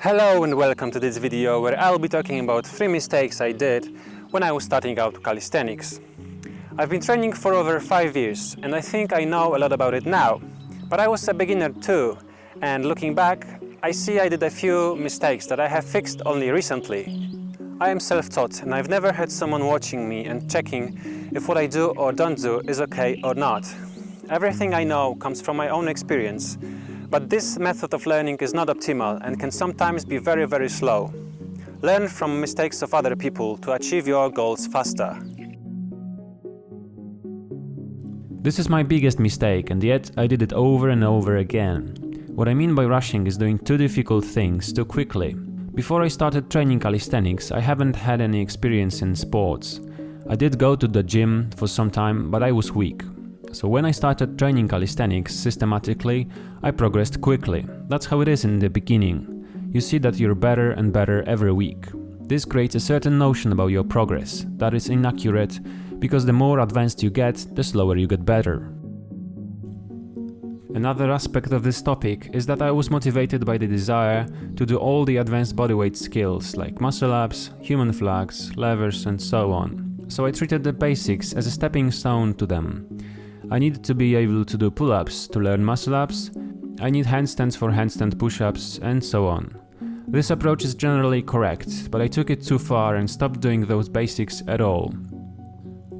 Hello and welcome to this video where I'll be talking about 3 mistakes I did when I was starting out calisthenics. I've been training for over 5 years and I think I know a lot about it now, but I was a beginner too, and looking back I see I did a few mistakes that I have fixed only recently. I am self-taught and I've never had someone watching me and checking if what I do or don't do is okay or not. Everything I know comes from my own experience. But this method of learning is not optimal and can sometimes be very slow. Learn from mistakes of other people to achieve your goals faster. This is my biggest mistake, and yet I did it over and over again. What I mean by rushing is doing too difficult things too quickly. Before I started training calisthenics, I haven't had any experience in sports. I did go to the gym for some time, but I was weak. So when I started training calisthenics systematically, I progressed quickly. That's how it is in the beginning. You see that you're better and better every week. This creates a certain notion about your progress that is inaccurate, because the more advanced you get, the slower you get better. Another aspect of this topic is that I was motivated by the desire to do all the advanced bodyweight skills like muscle-ups, human flags, levers and so on. So I treated the basics as a stepping stone to them. I needed to be able to do pull-ups to learn muscle-ups, I need handstands for handstand push-ups, and so on. This approach is generally correct, but I took it too far and stopped doing those basics at all.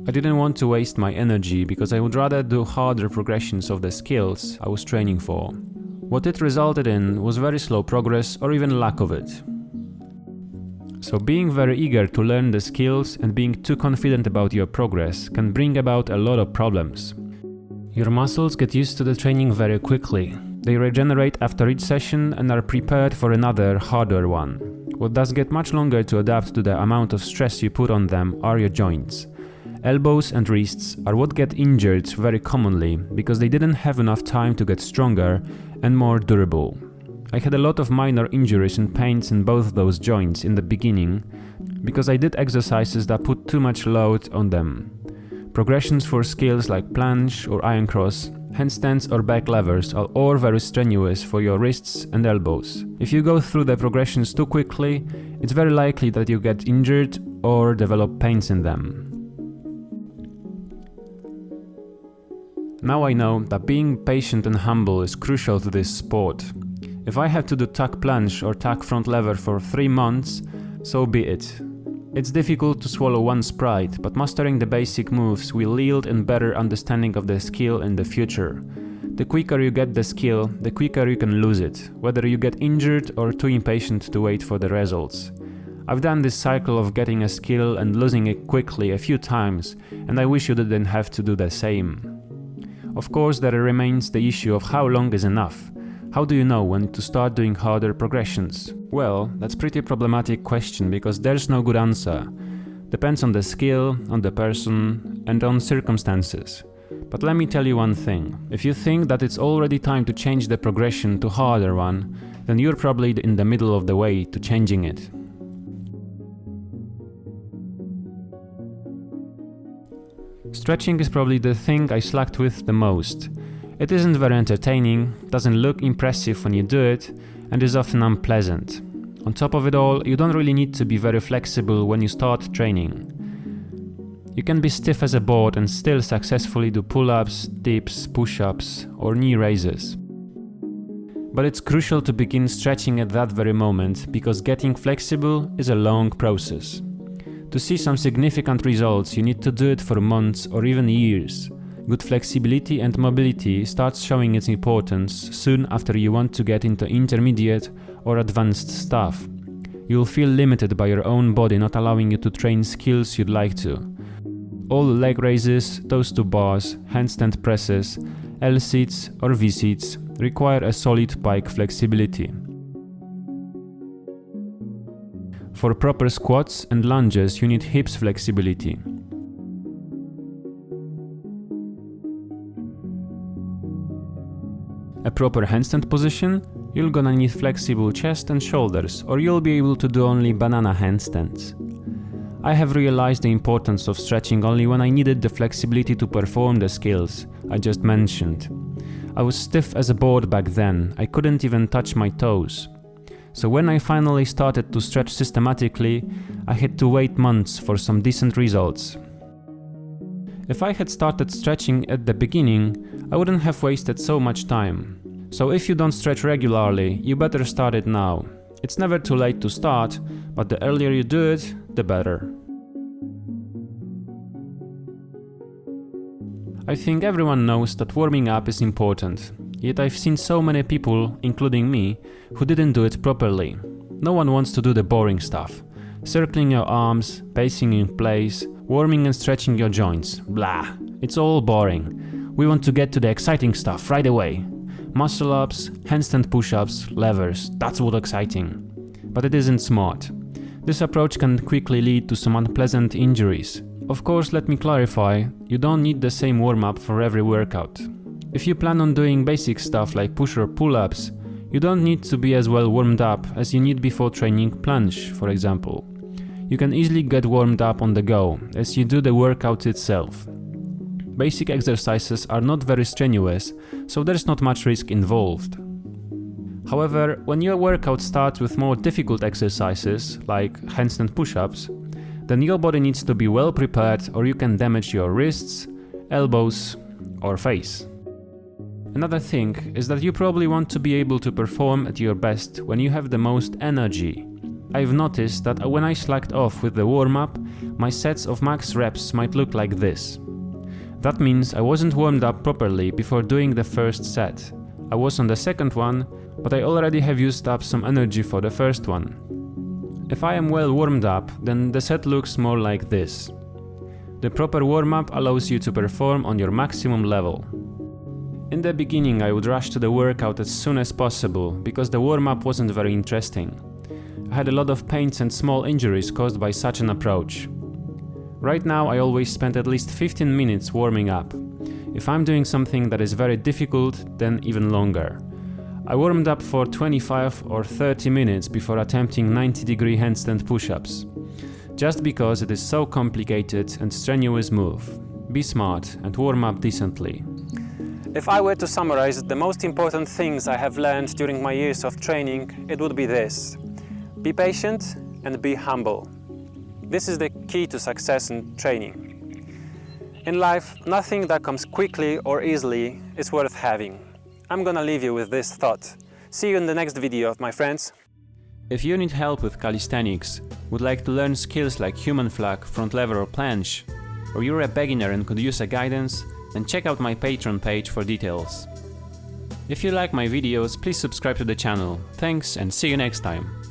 I didn't want to waste my energy because I would rather do harder progressions of the skills I was training for. What it resulted in was very slow progress or even lack of it. So being very eager to learn the skills and being too confident about your progress can bring about a lot of problems. Your muscles get used to the training very quickly. They regenerate after each session and are prepared for another, harder one. What does get much longer to adapt to the amount of stress you put on them are your joints. Elbows and wrists are what get injured very commonly because they didn't have enough time to get stronger and more durable. I had a lot of minor injuries and pains in both those joints in the beginning because I did exercises that put too much load on them. Progressions for skills like planche or iron cross, handstands or back levers are all very strenuous for your wrists and elbows. If you go through the progressions too quickly, it's very likely that you get injured or develop pains in them. Now I know that being patient and humble is crucial to this sport. If I have to do tuck planche or tuck front lever for 3 months, so be it. It's difficult to swallow one's pride, but mastering the basic moves will yield a better understanding of the skill in the future. The quicker you get the skill, the quicker you can lose it, whether you get injured or too impatient to wait for the results. I've done this cycle of getting a skill and losing it quickly a few times, and I wish you didn't have to do the same. Of course, there remains the issue of how long is enough. How do you know when to start doing harder progressions? Well, that's a pretty problematic question because there's no good answer. Depends on the skill, on the person, and on circumstances. But let me tell you one thing. If you think that it's already time to change the progression to harder one, then you're probably in the middle of the way to changing it. Stretching is probably the thing I slacked with the most. It isn't very entertaining, doesn't look impressive when you do it, and is often unpleasant. On top of it all, you don't really need to be very flexible when you start training. You can be stiff as a board and still successfully do pull-ups, dips, push-ups, or knee raises. But it's crucial to begin stretching at that very moment because getting flexible is a long process. To see some significant results, you need to do it for months or even years. Good flexibility and mobility starts showing its importance soon after you want to get into intermediate or advanced stuff. You'll feel limited by your own body not allowing you to train skills you'd like to. All leg raises, toes to bars, handstand presses, L-seats or V-seats require a solid pike flexibility. For proper squats and lunges, you need hips flexibility. A proper handstand position, you're gonna need flexible chest and shoulders, or you'll be able to do only banana handstands. I have realized the importance of stretching only when I needed the flexibility to perform the skills I just mentioned. I was stiff as a board back then, I couldn't even touch my toes. So when I finally started to stretch systematically, I had to wait months for some decent results. If I had started stretching at the beginning, I wouldn't have wasted so much time. So if you don't stretch regularly, you better start it now. It's never too late to start, but the earlier you do it, the better. I think everyone knows that warming up is important, yet I've seen so many people, including me, who didn't do it properly. No one wants to do the boring stuff. Circling your arms, pacing in place, warming and stretching your joints. Blah, it's all boring. We want to get to the exciting stuff right away. Muscle ups, handstand push-ups, levers, that's what's exciting. But it isn't smart. This approach can quickly lead to some unpleasant injuries. Of course, let me clarify, you don't need the same warm-up for every workout. If you plan on doing basic stuff like push or pull-ups, you don't need to be as well warmed up as you need before training planche, for example. You can easily get warmed up on the go, as you do the workout itself. Basic exercises are not very strenuous, so there's not much risk involved. However, when your workout starts with more difficult exercises, like handstand push-ups, then your body needs to be well prepared or you can damage your wrists, elbows, or face. Another thing is that you probably want to be able to perform at your best when you have the most energy. I've noticed that when I slacked off with the warm-up, my sets of max reps might look like this. That means I wasn't warmed up properly before doing the first set. I was on the second one, but I already have used up some energy for the first one. If I am well warmed up, then the set looks more like this. The proper warm-up allows you to perform on your maximum level. In the beginning I would rush to the workout as soon as possible, because the warm-up wasn't very interesting. I had a lot of pains and small injuries caused by such an approach. Right now I always spend at least 15 minutes warming up. If I'm doing something that is very difficult, then even longer. I warmed up for 25 or 30 minutes before attempting 90-degree handstand push-ups. Just because it is so complicated and strenuous move. Be smart and warm up decently. If I were to summarize the most important things I have learned during my years of training, it would be this. Be patient and be humble. This is the key to success in training. In life, nothing that comes quickly or easily is worth having. I'm gonna leave you with this thought. See you in the next video, my friends. If you need help with calisthenics, would like to learn skills like human flag, front lever or planche, or you're a beginner and could use a guidance, then check out my Patreon page for details. If you like my videos, please subscribe to the channel. Thanks and see you next time.